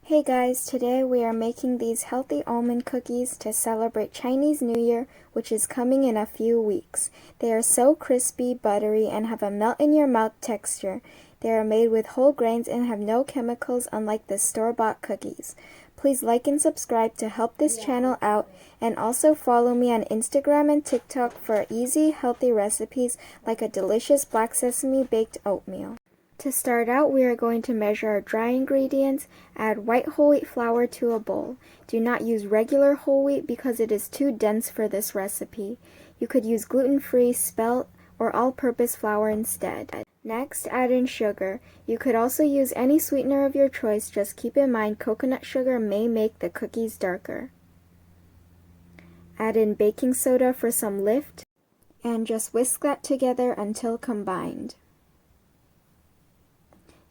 Hey guys, today we are making these healthy almond cookies to celebrate Chinese New Year, which is coming in a few weeks. They are so crispy, buttery, and have a melt-in-your-mouth texture. They are made with whole grains and have no chemicals, unlike the store-bought cookies. Please like and subscribe to help this channel out, and also follow me on Instagram and TikTok for easy, healthy recipes like a delicious black sesame baked oatmeal. To start out, we are going to measure our dry ingredients. Add white whole wheat flour to a bowl. Do not use regular whole wheat because it is too dense for this recipe. You could use gluten-free, spelt, or all-purpose flour instead. Next, add in sugar. You could also use any sweetener of your choice, just keep in mind coconut sugar may make the cookies darker. Add in baking soda for some lift, and just whisk that together until combined.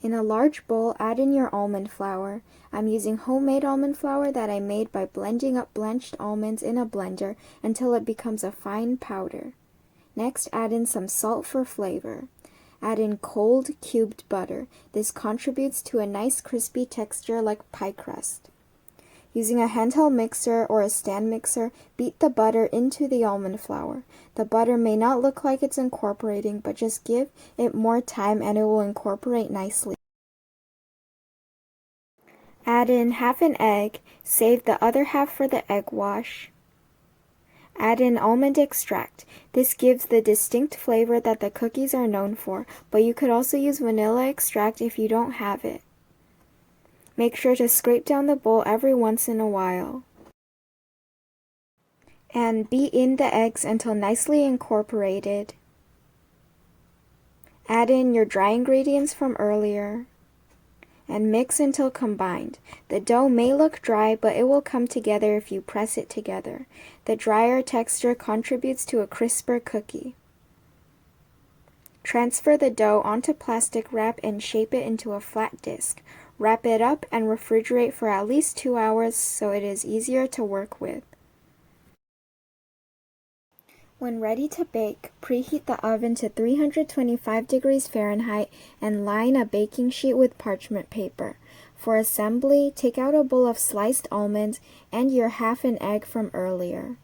In a large bowl, add in your almond flour. I'm using homemade almond flour that I made by blending up blanched almonds in a blender until it becomes a fine powder. Next, add in some salt for flavor. Add in cold, cubed butter. This contributes to a nice crispy texture like pie crust. Using a handheld mixer or a stand mixer, beat the butter into the almond flour. The butter may not look like it's incorporating, but just give it more time and it will incorporate nicely. Add in half an egg, save the other half for the egg wash. Add in almond extract. This gives the distinct flavor that the cookies are known for, but you could also use vanilla extract if you don't have it. Make sure to scrape down the bowl every once in a while. And beat in the eggs until nicely incorporated. Add in your dry ingredients from earlier. And mix until combined. The dough may look dry, but it will come together if you press it together. The drier texture contributes to a crisper cookie. Transfer the dough onto plastic wrap and shape it into a flat disc. Wrap it up and refrigerate for at least 2 hours so it is easier to work with. When ready to bake, preheat the oven to 325 degrees Fahrenheit and line a baking sheet with parchment paper. For assembly, take out a bowl of sliced almonds and your half an egg from earlier.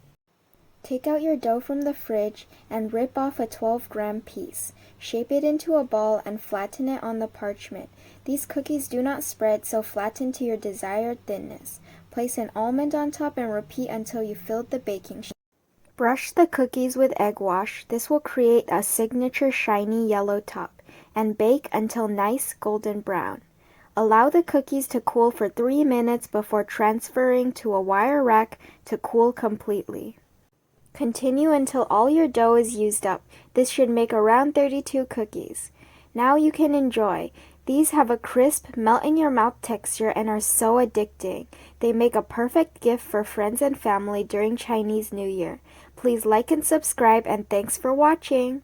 Take out your dough from the fridge and rip off a 12-gram piece. Shape it into a ball and flatten it on the parchment. These cookies do not spread, so flatten to your desired thinness. Place an almond on top and repeat until you filled the baking sheet. Brush the cookies with egg wash. This will create a signature shiny yellow top, and bake until nice golden brown. Allow the cookies to cool for 3 minutes before transferring to a wire rack to cool completely. Continue until all your dough is used up. This should make around 32 cookies. Now you can enjoy. These have a crisp, melt-in-your-mouth texture and are so addicting. They make a perfect gift for friends and family during Chinese New Year. Please like and subscribe, and thanks for watching.